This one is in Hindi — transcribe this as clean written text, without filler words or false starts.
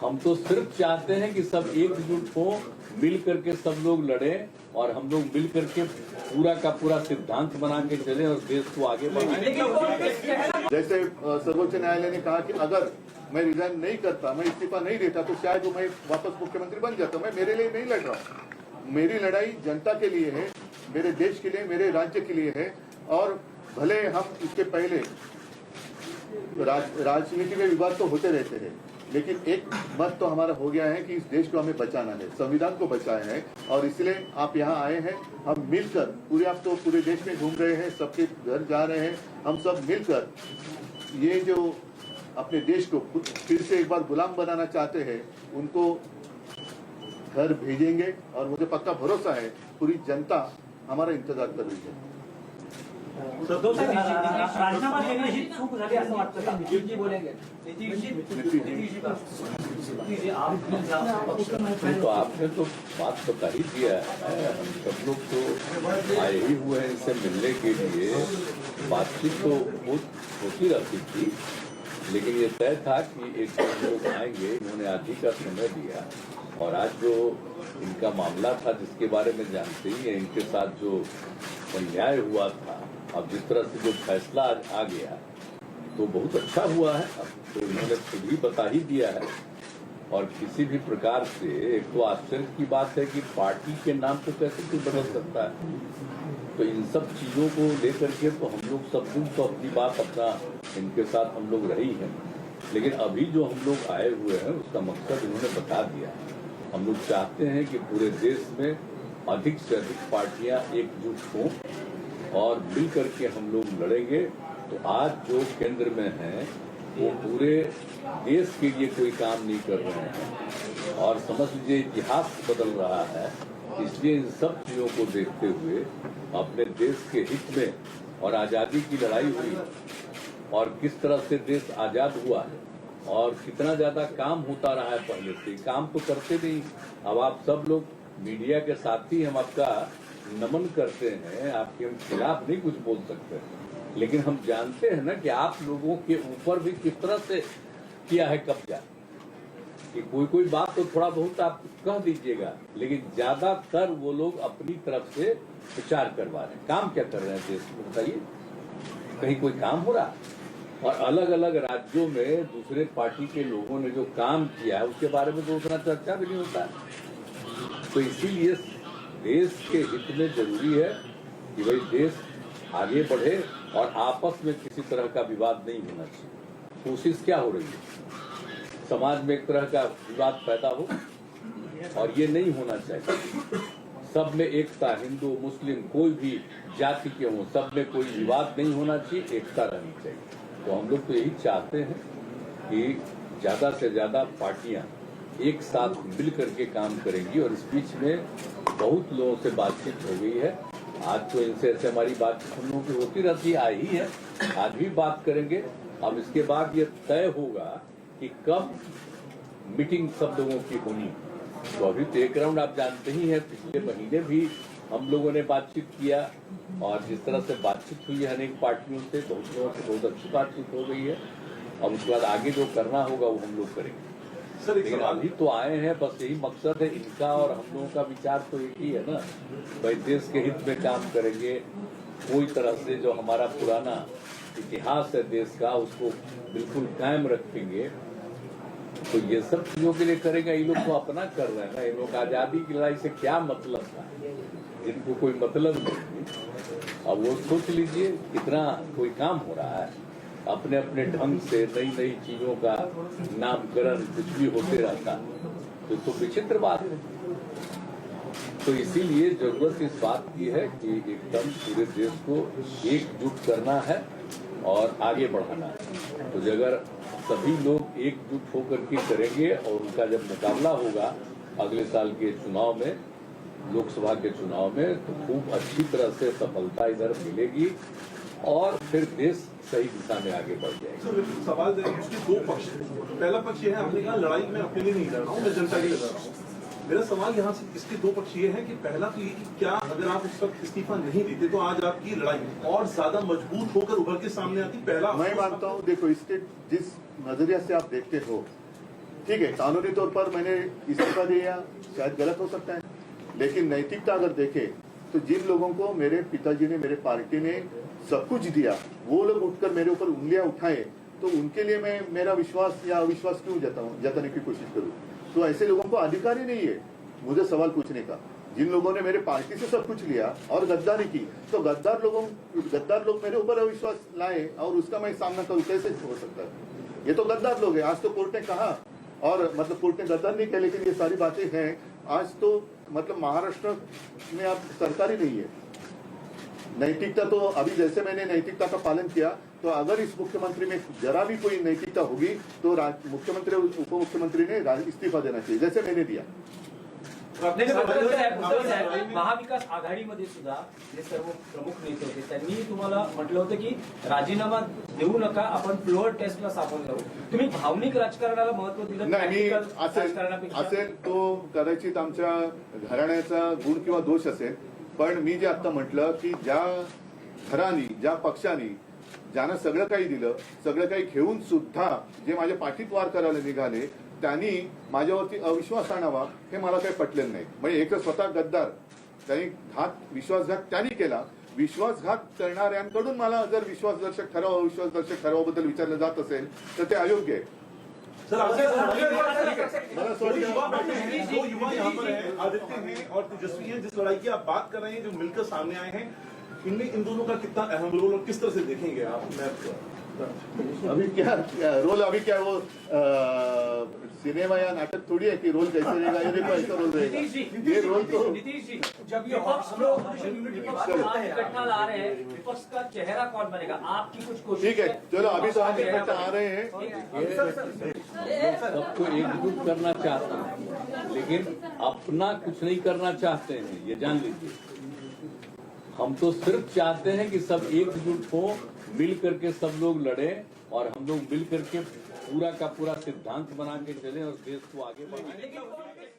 हम तो सिर्फ चाहते हैं कि सब एकजुट हो, मिल करके सब लोग लड़े और हम लोग मिल करके पूरा का पूरा सिद्धांत बना के चले और देश को आगे बढ़ाएं। जैसे सर्वोच्च न्यायालय ने कहा कि अगर मैं रिजाइन नहीं करता, मैं इस्तीफा नहीं देता तो शायद मैं वापस मुख्यमंत्री बन जाता। मैं मेरे लिए नहीं लड़ रहा हूँ, मेरी लड़ाई जनता के लिए है, मेरे देश के लिए, मेरे राज्य के लिए है। और भले हम इसके पहले राजनीति में विवाद तो होते रहते हैं, लेकिन एक मत तो हमारा हो गया है कि इस देश को हमें बचाना है, संविधान को बचाना है। और इसलिए आप यहाँ आए हैं, हम मिलकर पूरे, आप तो पूरे देश में घूम रहे हैं, सबके घर जा रहे हैं, हम सब मिलकर ये जो अपने देश को फिर से एक बार गुलाम बनाना चाहते हैं उनको घर भेजेंगे। और मुझे पक्का भरोसा है पूरी जनता हमारा इंतजार कर रही है। राजीनामा देणे ही चूक झाली असं वाटतं का? जी बोलेंगे। तो आपने तो बात बता ही दिया है, हम सब लोग तो आए ही हुए हैं इनसे मिलने के लिए। बातचीत तो होती रहती थी, लेकिन ये तय था कि एक लोग आएंगे। इन्होंने आज ही का समय दिया और आज जो इनका मामला था जिसके बारे में जानते ही हैं, इनके साथ जो अन्याय हुआ था, अब जिस तरह से जो फैसला आज आ गया तो बहुत अच्छा हुआ है। अब तो इन्होंने खुद ही बता ही दिया है। और किसी भी प्रकार से एक तो आश्चर्य की बात है कि पार्टी के नाम को कैसे कोई बदल सकता है। तो इन सब चीजों को लेकर के तो हम लोग सब दिन तो अपनी बात अपना इनके साथ हम लोग रही हैं, लेकिन अभी जो हम लोग आए हुए हैं उसका मकसद इन्होंने बता दिया। हम लोग चाहते हैं कि पूरे देश में अधिक से अधिक पार्टियां एकजुट हों और मिल करके हम लोग लड़ेंगे। तो आज जो केंद्र में है वो पूरे देश के लिए कोई काम नहीं कर रहे हैं और समझ लीजिए इतिहास बदल रहा है। इसलिए इन सब चीजों को देखते हुए अपने देश के हित में और आजादी की लड़ाई हुई और किस तरह से देश आजाद हुआ है और कितना ज्यादा काम होता रहा है पहले से, काम तो करते नहीं। अब आप सब लोग मीडिया के साथी हम आपका नमन करते हैं, आपके हम खिलाफ नहीं कुछ बोल सकते, लेकिन हम जानते हैं ना कि आप लोगों के ऊपर भी किस तरह से किया है कब्जा। कि कोई बात तो थोड़ा बहुत आप कह दीजिएगा, लेकिन ज्यादातर वो लोग अपनी तरफ से प्रचार करवा रहे हैं। काम क्या कर रहे हैं देश में बताइए? कहीं कोई काम हो रहा? और अलग अलग राज्यों में दूसरे पार्टी के लोगों ने जो काम किया है उसके बारे में तो उतना चर्चा भी नहीं होता। तो इसीलिए देश के हित में जरूरी है कि भाई देश आगे बढ़े और आपस में किसी तरह का विवाद नहीं होना चाहिए। कोशिश क्या हो रही है? समाज में एक तरह का विवाद पैदा हो और ये नहीं होना चाहिए। सब में एकता, हिंदू मुस्लिम कोई भी जाति के हों, सब में कोई विवाद नहीं होना चाहिए, एकता रहनी चाहिए। तो हम लोग तो यही चाहते हैं कि ज्यादा से ज्यादा पार्टियां एक साथ मिल करके काम करेंगी। और इस बीच में बहुत लोगों से बातचीत हो गई है। आज तो इनसे ऐसे हमारी बातचीत हम लोगों की होती रहती आई ही है, आज भी बात करेंगे। अब इसके बाद ये तय होगा कि कब मीटिंग सब लोगों की होनी। तो अभी तो एक राउंड आप जानते ही हैं, पिछले महीने भी हम लोगों ने बातचीत किया और जिस तरह से बातचीत हुई है अनेक पार्टियों से, बहुत लोगों से बहुत अच्छी बातचीत हो गई है। अब उसके बाद आगे जो करना होगा वो हम लोग करेंगे। लेकिन अभी तो आए हैं, बस यही मकसद है इनका और हम लोगों का विचार तो एक ही है ना, भाई देश के हित में काम करेंगे। कोई तरह से जो हमारा पुराना इतिहास है देश का उसको बिल्कुल कायम रखेंगे। तो ये सब चीजों के लिए करेगा। ये लोग तो अपना कर रहे हैं ना, ये लोग आजादी की लड़ाई से क्या मतलब था, जिनको कोई मतलब नहीं। अब वो सोच लीजिए कितना कोई काम हो रहा है, अपने अपने ढंग से नई नई चीजों का नामकरण कुछ भी होते रहता, तो विचित्र बात है। तो इसीलिए जरूरत इस बात की है कि एकदम पूरे देश को एकजुट करना है और आगे बढ़ाना है। तो अगर सभी लोग एकजुट होकर के करेंगे और उनका जब मुकाबला होगा अगले साल के चुनाव में, लोकसभा के चुनाव में, तो खूब अच्छी तरह से सफलता इधर मिलेगी और फिर देश सही दिशा में आगे बढ़ जाएगा। सवाल इसके दो पक्ष हैं। पहला पक्ष ये है, आपने कहा लड़ाई में अपने लिए नहीं लड़ रहा हूँ, मैं जनता के लिए लड़ रहा हूँ। मेरा सवाल यहाँ से इसके दो पक्ष ये है कि पहला तो ये कि क्या अगर आप उस वक्त इस्तीफा नहीं देते तो आज आपकी लड़ाई और ज्यादा मजबूत होकर उभर के सामने आती? पहला मैं मानता हूँ, देखो इसके जिस नजरिया से आप देखते हो ठीक है, कानूनी तौर पर मैंने इस्तीफा दिया, शायद गलत हो सकता है, लेकिन नैतिकता अगर देखे तो जिन लोगों को मेरे पिताजी ने, मेरे पार्टी ने सब कुछ दिया, वो लोग उठकर मेरे ऊपर उंगलियां उठाए, तो उनके लिए मैं मेरा विश्वास या अविश्वास क्यों जताने की कोशिश करूं? तो ऐसे लोगों को अधिकार ही नहीं है मुझे सवाल पूछने का। जिन लोगों ने मेरे पार्टी से सब कुछ लिया और गद्दारी की, तो गद्दार लोग मेरे ऊपर अविश्वास लाए और उसका मैं सामना करूं, कैसे हो सकता है? ये तो गद्दार लोग हैं। आज तो कोर्ट ने कहा, और मतलब कोर्ट ने गद्दार नहीं कहा, लेकिन ये सारी बातें हैं। आज तो मतलब महाराष्ट्र में अब सरकार ही नहीं है। नैतिकता तो अभी जैसे मैंने नैतिकता का पालन किया, तो अगर इस मुख्यमंत्री में जरा भी कोई नैतिकता होगी तो मुख्यमंत्री उप मुख्यमंत्री ने इस्तीफा देना चाहिए, जैसे मैंने दिया। महाविकास आघाडीमध्ये सुद्धा जे सर्व प्रमुख नेते होते त्यांनी तुम्हाला म्हटलं होतं की राजीनामा देऊ नका, आपण फ्लोअर टेस्टला सामोरं जाऊ. तुम्ही भावनिक राजकारणाला महत्व दिलं नाही, मी राजकारणापेक्षा असेल तो कदाचित आमच्या घराण्याचा गुण किंवा दोष असेल, पण मी जे आता म्हटलं की ज्या घराणी, ज्या पक्षांनी ज्यानं सगळं काही दिलं, सगळं काही घेऊन सुद्धा जे माझ्या पाठीत वार करायला निघाले, त्यांनी माझ्यावरती अविश्वास आणावा हे मला काही पटलेलं नाही. म्हणजे एक तर स्वतः गद्दार, त्यांनी विश्वासघात त्यांनी केला. विश्वासघात करणाऱ्यांकडून मला जर विश्वासदर्शक ठराव, अविश्वासदर्शक ठरावाबद्दल विचारलं जात असेल तर ते अयोग्य आहे. सर मला दो युवा यहाँ पर हैं, आदित्य हैं और तेजस्वी हैं, जिस लड़ाई की आप बात कर रहे हैं, जो मिलकर सामने आए हैं, इनमें इन दोनों का कितना अहम रोल और किस तरह से देखेंगे आप? अभी क्या रोल, अभी क्या वो सिनेमा या नाटक थोड़ी है कि रोल कैसे रहेगा, ये देखो ऐसा रोल रहेगा. ये रोल तो नीतीश जी, जब ये विपक्ष लोग यूनिटी के बाद आज इकट्ठा ला रहे हैं, विपक्ष का चेहरा कौन बनेगा? आपकी कुछ कोशिश? ठीक है, चलो अभी तो हम इकट्ठा आ रहे हैं. सबको एकजुट करना चाहते हैं, लेकिन अपना कुछ नहीं करना चाहते हैं, ये जान लीजिए. हम तो सिर्फ चाहते हैं कि सब एकजुट हो, मिल करके सब लोग लड़े और हम लोग मिल करके पूरा का पूरा सिद्धांत बना के चलें और देश को आगे बढ़ाएं.